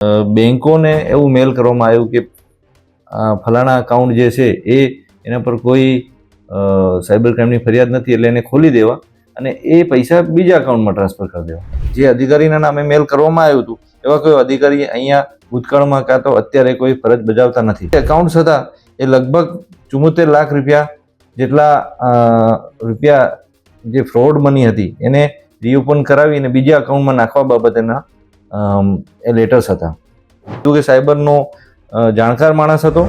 બેંકોને એવું મેલ કરવામાં આવ્યું કે ફલાણા અકાઉન્ટ જે છે એના પર કોઈ સાયબર ક્રાઇમની ફરિયાદ નથી, એટલે એને ખોલી દેવા અને એ પૈસા બીજા અકાઉન્ટમાં ટ્રાન્સફર કરી દેવા. જે અધિકારીના નામે મેલ કરવામાં આવ્યું હતું એવા કોઈ અધિકારી અહીંયા ભૂતકાળમાં કાં તો અત્યારે કોઈ ફરજ બજાવતા નથી. એકાઉન્ટ હતા એ લગભગ 74 લાખ રૂપિયા જેટલા રૂપિયા જે ફ્રોડ મની હતી એને રીઓપન કરાવી અને બીજા અકાઉન્ટમાં નાખવા બાબતેના એ લેટર્સ હતા. શું કે સાયબરનો જાણકાર માણસ હતો.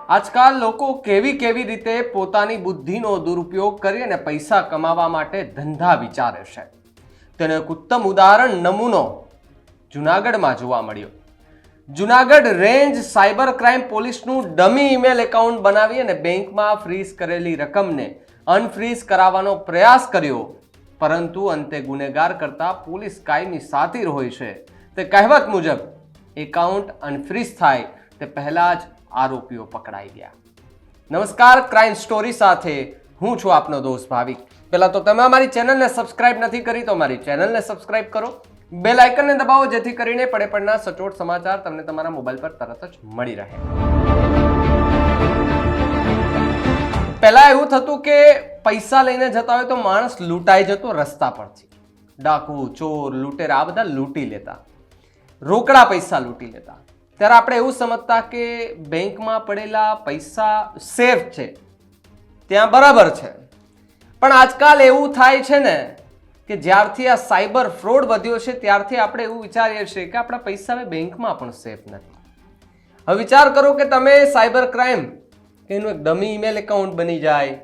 આજકાલ લોકો કેવી રીતે પોતાની બુદ્ધિનો દુરુપયોગ કરી અને પૈસા કમાવા માટે ધંધા વિચારે છે. તેનો એક ઉત્તમ ઉદાહરણ નમૂનો જૂનાગઢમાં જોવા મળ્યો. જૂનાગઢ રેન્જ સાયબર ક્રાઇમ પોલીસનું ડમી ઈમેલ એકાઉન્ટ બનાવી અને બેંકમાં ફ્રીઝ કરેલી રકમને અનફ્રીઝ કરાવવાનો પ્રયાસ કર્યો, પરંતુ અંતે ગુનેગાર કરતા પોલીસ કાયમી સાતીર હોય છે. તે કહેવત મુજબ એકાઉન્ટ અનફ્રીઝ થાય તે પહેલા જ આરોપીઓ પકડાઈ ગયા. નમસ્કાર, ક્રાઇમ સ્ટોરી સાથે હું છું આપનો દોસ્ત ભાવિક. પહેલા તો તમે અમારી ચેનલને સબસ્ક્રાઇબ નથી કરી તો અમારી ચેનલને સબસ્ક્રાઇબ કરો, બેલ આઇકનને દબાવો જેથી કરીને પડે પડના સચોટ સમાચાર તમને તમારા મોબાઈલ પર તરત જ મળી રહે. પહેલા એવું થતું કે પૈસા લઈને જતા હોય તો માણસ લૂંટાઈ જતો રસ્તા પરથી. ડાકુ, ચોર, લૂંટેરા આ બધા લૂંટી લેતા, રોકડા પૈસા લૂંટી લેતા. ત્યારે આપણે એવું સમજતા કે બેંકમાં પડેલા પૈસા સેફ છે, ત્યાં બરાબર છે. પણ આજકાલ એવું થાય છે ને કે જ્યારથી આ સાયબર ફ્રોડ વધ્યો છે ત્યારથી આપણે એવું વિચારીએ છીએ કે આપણા પૈસા હવે બેંકમાં પણ સેફ નથી. હવે વિચાર કરો કે તમે સાયબર ક્રાઇમ એનું એક ડમી ઈમેલ એકાઉન્ટ બની જાય,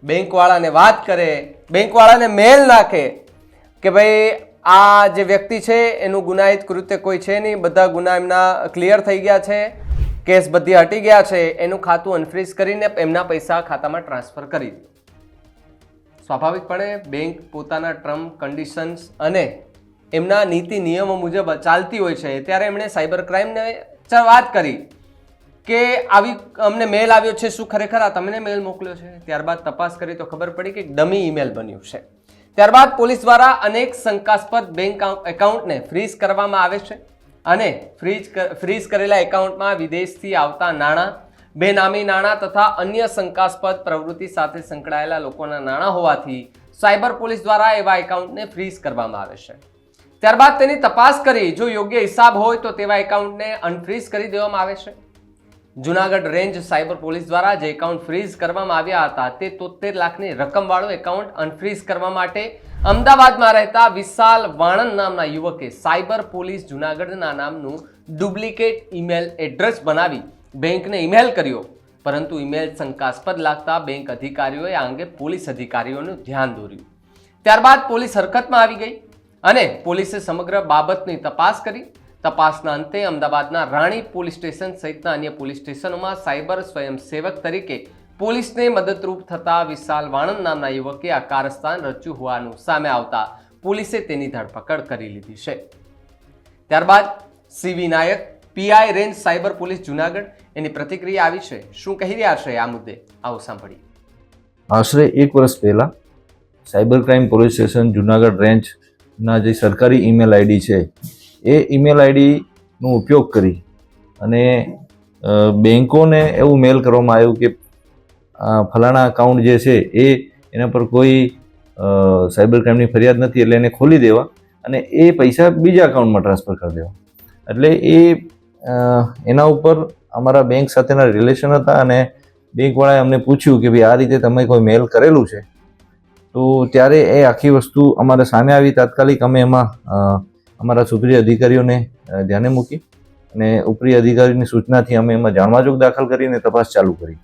બેંકવાળાને વાત કરે, બેંકવાળાને મેલ નાખે કે ભાઈ આ જે વ્યક્તિ છે એનું ગુનાહિત કૃત્ય કોઈ છે નહીં, બધા ગુના એમના ક્લિયર થઈ ગયા છે, કેસ બધી હટી ગયા છે, એનું ખાતું અનફ્રીઝ કરીને એમના પૈસા ખાતામાં ટ્રાન્સફર કરી દે. સ્વાભાવિકપણે બેંક પોતાના ટર્મ કન્ડિશન્સ અને એમના નીતિ નિયમો મુજબ ચાલતી હોય છે. ત્યારે એમણે સાયબર ક્રાઇમને વાત કરી કે આવી અમને મેલ આવ્યો છે, શું ખરેખર આ તમને મેલ મોકલ્યો છે? ત્યારબાદ તપાસ કરી તો ખબર પડી કે ડમી ઈમેલ બન્યું છે. ત્યારબાદ પોલીસ દ્વારા અનેક શંકાસ્પદ બેંક એકાઉન્ટને ફ્રીઝ કરવામાં આવે છે અને ફ્રીઝ કરેલા એકાઉન્ટમાં વિદેશથી આવતા નાણાં, બેનામી નાણાં તથા અન્ય શંકાસ્પદ પ્રવૃત્તિ સાથે સંકળાયેલા લોકોના નાણાં હોવાથી સાયબર પોલીસ દ્વારા એવા એકાઉન્ટને ફ્રીઝ કરવામાં આવે છે. ત્યારબાદ તેની તપાસ કરી જો યોગ્ય હિસાબ હોય તો તેવા એકાઉન્ટને અનફ્રીઝ કરી દેવામાં આવે છે. જૂનાગઢ રેન્જ સાયબર પોલીસ દ્વારા જે એકાઉન્ટ ફ્રીઝ કરવામાં આવ્યા હતા તે 73 લાખની રકમવાળું એકાઉન્ટ અનફ્રીઝ કરવા માટે અમદાવાદમાં રહેતા વિશાલ વાણંદ નામના યુવકે સાયબર પોલીસ જૂનાગઢના નામનું ડુપ્લિકેટ ઈમેલ એડ્રેસ બનાવી બેંકને ઈમેલ કર્યો, પરંતુ ઈમેલ શંકાસ્પદ લાગતા બેંક અધિકારીઓએ આ અંગે પોલીસ અધિકારીઓનું ધ્યાન દોર્યું. ત્યારબાદ પોલીસ હરકતમાં આવી ગઈ અને પોલીસે સમગ્ર બાબતની તપાસ કરી. તપાસના અંતે અમદાવાદના રાણી પોલીસ સ્ટેશન સહિતના અન્ય પોલીસ સ્ટેશનોમાં સાયબર સ્વયંસેવક તરીકે પોલીસને મદદરૂપ થતા વિશાલ વાણંદ નામના યુવકે આ કારસ્તાન રચ્યું હોવાનું સામે આવતા પોલીસે તેની ધરપકડ કરી લીધી છે. ત્યારબાદ CV Nayak, PI range cyber police Junagadh, એની પ્રતિક્રિયા આવી છે. શું કહી રહ્યા છે આ મુદ્દે આવો સાંભળીએ. આશરે 1 વર્ષ પહેલા cyber crime police station Junagadh રેન્જના જે સરકારી ઈમેલ આઈડી છે એ ઈમેલ આઈડીનો ઉપયોગ કરી અને બેંકોને એવું મેલ કરવામાં આવ્યું કે ફલાણા અકાઉન્ટ જે છે એના પર કોઈ સાયબર ક્રાઇમની ફરિયાદ નથી, એટલે એને ખોલી દેવા અને એ પૈસા બીજા અકાઉન્ટમાં ટ્રાન્સફર કરી દેવા. એટલે એના ઉપર અમારા બેંક સાથેના રિલેશન હતા અને બેંકવાળાએ અમને પૂછ્યું કે ભાઈ આ રીતે તમે કોઈ મેલ કરેલું છે? તો ત્યારે એ આખી વસ્તુ અમારે સામે આવી. તાત્કાલિક અમે એમાં અમારા સુપ્રિય અધિકારીઓને ધ્યાને મૂકી અને ઉપરી અધિકારીની સૂચનાથી અમે એમાં જાણવાજોગ દાખલ કરીને તપાસ ચાલુ કરી.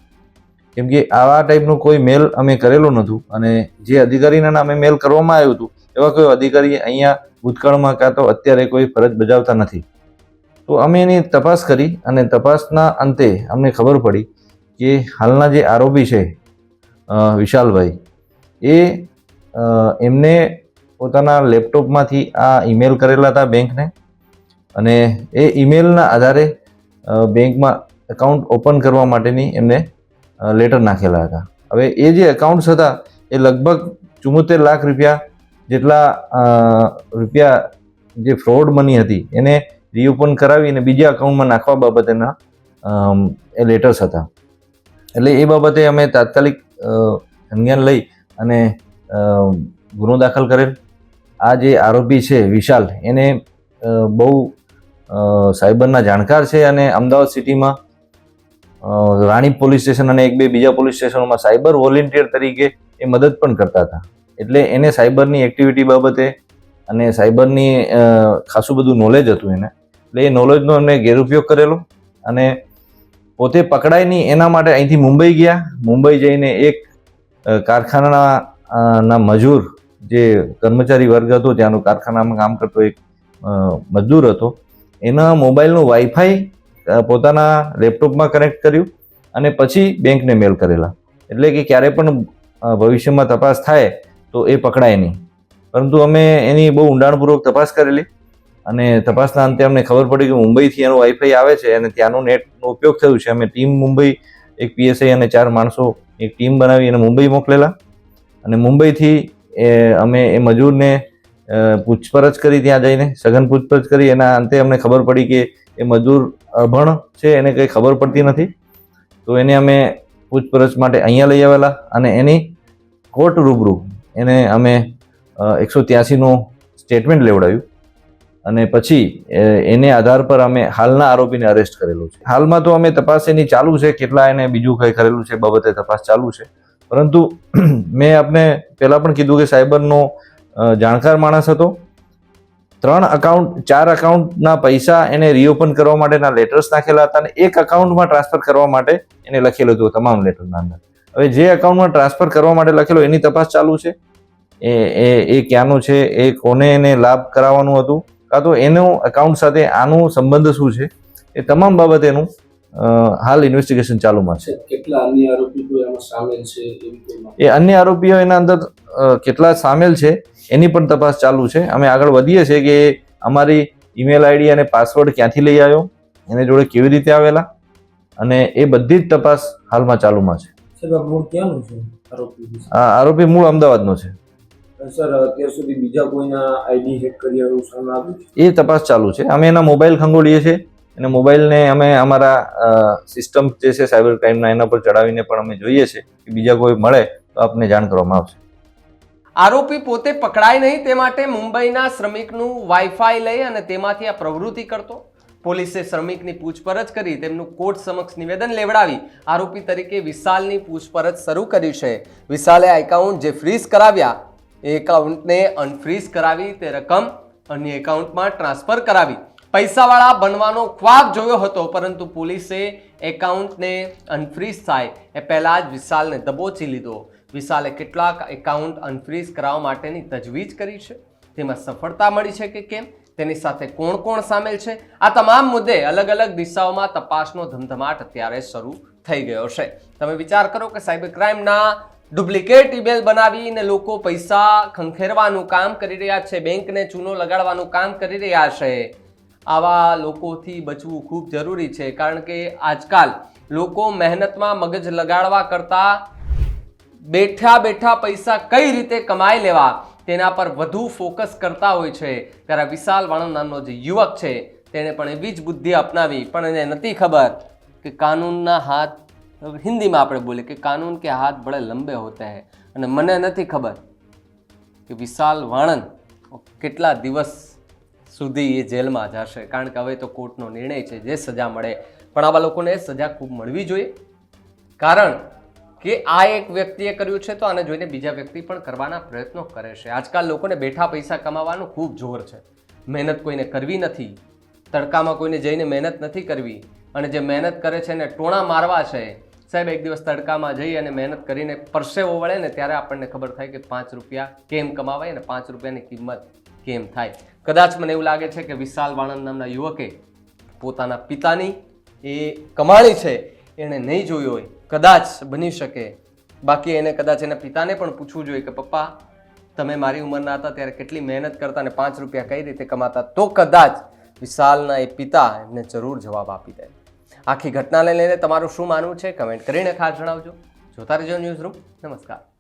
કેમ કે આવા ટાઈપનો કોઈ મેલ અમે કરેલો નહોતું અને જે અધિકારીના નામે મેલ કરવામાં આવ્યું હતું એવા કોઈ અધિકારી અહીંયા ભૂતકાળમાં કાં તો અત્યારે કોઈ ફરજ બજાવતા નથી. તો અમે એની તપાસ કરી અને તપાસના અંતે અમને ખબર પડી કે હાલના જે આરોપી છે વિશાલભાઈ, એમને પોતાના લેપટોપમાંથી આ ઈમેલ કરેલા હતા બેંકને અને એ ઈમેલના આધારે બેંકમાં એકાઉન્ટ ઓપન કરવા માટેની એમને લેટર નાખેલા હતા. હવે એ જે એકાઉન્ટ્સ હતા એ લગભગ 74 લાખ રૂપિયા જેટલા રૂપિયા જે ફ્રોડ મની હતી એને રીઓપન કરાવી અને બીજા અકાઉન્ટમાં નાખવા બાબતેના એ લેટર્સ હતા. એટલે એ બાબતે અમે તાત્કાલિક સંજ્ઞાન લઈ અને ગુનો દાખલ કરેલ. આ જે આરોપી છે વિશાલ, એને બહુ સાયબરના જાણકાર છે અને અમદાવાદ સિટીમાં રાણી પોલીસ સ્ટેશન અને 1-2 બીજા પોલીસ સ્ટેશનોમાં સાયબર વોલેન્ટિયર તરીકે એ મદદ પણ કરતા હતા. એટલે એને સાયબરની એક્ટિવિટી બાબતે અને સાયબરની ખાસું બધું નોલેજ હતું એને. એટલે એ નોલેજનો એમને ગેરઉપયોગ કરેલો અને પોતે પકડાય નહીં એના માટે અહીંથી મુંબઈ ગયા. મુંબઈ જઈને એક કારખાનાના મજૂર, જે કર્મચારી વર્ગ હતો ત્યાંનો કારખાનામાં કામ કરતો એક મજદૂર હતો, એના મોબાઈલનું વાઈફાઈ પોતાના લેપટોપમાં કનેક્ટ કર્યું અને પછી બેંકને મેલ કરેલા. એટલે કે ક્યારે પણ ભવિષ્યમાં તપાસ થાય તો એ પકડાય નહીં. પરંતુ અમે એની બહુ ઊંડાણપૂર્વક તપાસ કરેલી અને તપાસના અંતે અમને ખબર પડી કે મુંબઈથી એનો વાઈફાઈ આવે છે અને ત્યાંનો નેટનો ઉપયોગ થયું છે. અમે ટીમ મુંબઈ, એક PSI અને 4 માણસો એક ટીમ બનાવી અને મુંબઈ મોકલેલા અને મુંબઈથી અમે એ મજૂરને પૂછપરછ કરી. ત્યાં જઈને સઘન પૂછપરછ કરી. એના અંતે અમને ખબર પડી કે એ મજૂર અભણ છે, એને કંઈ ખબર પડતી નથી. તો એને અમે પૂછપરછ માટે અહીંયા લઈ આવેલા અને એની કોર્ટ રૂબરૂ એને અમે 183નું સ્ટેટમેન્ટ લેવડાવ્યું અને પછી એને આધાર પર અમે હાલના આરોપીને અરેસ્ટ કરેલો છે. હાલમાં તો અમે તપાસ એની ચાલુ છે, કેટલા એને બીજું કંઈ કરેલું છે બાબતે તપાસ ચાલુ છે. પરંતુ મેં આપને પહેલાં પણ કીધું કે સાયબરનો જાણકાર માણસ હતો. 4 અકાઉન્ટના પૈસા એને રીઓપન કરવા માટેના લેટર્સ નાખેલા હતા અને એક અકાઉન્ટમાં ટ્રાન્સફર કરવા માટે એને લખેલું હતું તમામ લેટરના અંદર. હવે જે અકાઉન્ટમાં ટ્રાન્સફર કરવા માટે લખેલો એની તપાસ ચાલુ છે. એ ક્યાંનું છે, એ કોને એને લાભ કરાવવાનું હતું, કાં તો એનું અકાઉન્ટ સાથે આનું સંબંધ શું છે, એ તમામ બાબતેનું હાલ ઇન્વેસ્ટિગેશન ચાલુમાં છે. કેટલા અન્ય આરોપીઓ એમાં સામેલ છે? એ અન્ય આરોપીઓ એના અંદર કેટલા સામેલ છે એની પણ તપાસ ચાલુ છે. અમે આગળ વધીએ છીએ કે અમારી ઈમેલ આઈડી અને પાસવર્ડ ક્યાંથી લઈ આવ્યો, એને જોડે કેવી રીતે આવેલા, અને એ બધી જ તપાસ હાલમાં ચાલુમાં છે. આરોપી મૂળ અમદાવાદનો છે. સર, અત્યાર સુધી બીજા કોઈના આઈડી હેક કર્યા એવું સામે આવ્યું છે? એ તપાસ ચાલુ છે. અમે એના મોબાઈલ ખંગોળીએ છીએ અને મોબાઈલને અમે અમારા સિસ્ટમ જે છે સાયબર ક્રાઇમના એના પર ચડાવીને પણ અમે જોઈએ છીએ કે બીજા કોઈ મળે તો આપને જાણ કરવામાં આવશે. આરોપી પોતે પકડાય નહીં તે માટે મુંબઈના શ્રમિકનું વાઈફાઈ લઈ અને તેમાંથી આ પ્રવૃત્તિ કરતો. પોલીસે શ્રમિકની પૂછપરછ કરી તેમનું કોર્ટ સમક્ષ નિવેદન લેવડાવી આરોપી તરીકે વિશાલની પૂછપરછ શરૂ કરી છે. વિશાલે આ એકાઉન્ટ જે ફ્રીઝ કરાવ્યા એ એકાઉન્ટને અનફ્રીઝ કરાવી તે રકમ અન્ય એકાઉન્ટમાં ટ્રાન્સફર કરાવી પૈસાવાળા બનવાનો ખ્વાબ જોયો હતો. પરંતુ પોલીસે એકાઉન્ટને અનફ્રીઝ થાય એ પહેલા જ વિશાલને દબોચી લીધો. વિશાલે કેટલાક એકાઉન્ટ અનફ્રીઝ કરાવવા માટેની તજવીજ કરી છે. તેમાં સફળતા મળી છે કે કેમ, તેની સાથે કોણ કોણ સામેલ છે, આ તમામ મુદ્દે અલગ અલગ દિશાઓમાં તપાસનો ધમધમાટ અત્યારે શરૂ થઈ ગયો છે. તમે વિચાર કરો કે સાયબર ક્રાઇમના ડુપ્લિકેટ ઈમેલ બનાવીને લોકો પૈસા ખંખેરવાનું કામ કરી રહ્યા છે, બેંકને ચૂનો લગાડવાનું કામ કરી રહ્યા છે. આવા લોકોથી બચવું ખૂબ જરૂરી છે, કારણ કે આજકાલ લોકો મહેનતમાં મગજ લગાડવા કરતાં બેઠા બેઠા પૈસા કઈ રીતે કમાઈ લેવા તેના પર વધુ ફોકસ કરતા હોય છે. ત્યારે વિશાલ વાણંદ નામનો જે યુવક છે તેણે પણ એવી જ બુદ્ધિ અપનાવી, પણ એને નથી ખબર કે કાનૂનના હાથ, હિન્દીમાં આપણે બોલે કે કાનૂન કે હાથ બડે લંબે હોતે હૈ. અને મને નથી ખબર કે વિશાલ વાણંદ કેટલા દિવસ સુધી એ જેલમાં જશે, કારણ કે હવે તો કોર્ટનો નિર્ણય છે, જે સજા મળે. પણ આવા લોકોને સજા ખૂબ મળવી જોઈએ, કારણ કે આ એક વ્યક્તિએ કર્યું છે તો આને જોઈને બીજા વ્યક્તિ પણ કરવાના પ્રયત્નો કરે છે. આજકાલ લોકોને બેઠા પૈસા કમાવાનું ખૂબ જોર છે. મહેનત કોઈને કરવી નથી, તડકામાં કોઈને જઈને મહેનત નથી કરવી, અને જે મહેનત કરે છે એને ટોણા મારવા છે. સાહેબ, એક દિવસ તડકામાં જઈ અને મહેનત કરીને પરસેવો વળે ને ત્યારે આપણને ખબર થાય કે 5 રૂપિયા કેમ કમાવાય અને 5 રૂપિયાની કિંમત કેમ થાય. કદાચ મને એવું લાગે છે કે વિશાલ વાણંદ નામના યુવકે પોતાના પિતાની એ કમાણી છે એણે નહીં જોઈ હોય, કદાચ બની શકે. બાકી એને કદાચ એના પિતાને પણ પૂછવું જોઈએ કે પપ્પા, તમે મારી ઉંમરના હતા ત્યારે કેટલી મહેનત કરતા અને 5 રૂપિયા કઈ રીતે કમાતા, તો કદાચ વિશાલના એ પિતા એમને જરૂર જવાબ આપી દે. આખી ઘટનાને લઈને તમારું શું માનવું છે કમેન્ટ કરીને ખાસ જણાવજો. જોતા રહેજો ન્યૂઝ રૂમ. નમસ્કાર.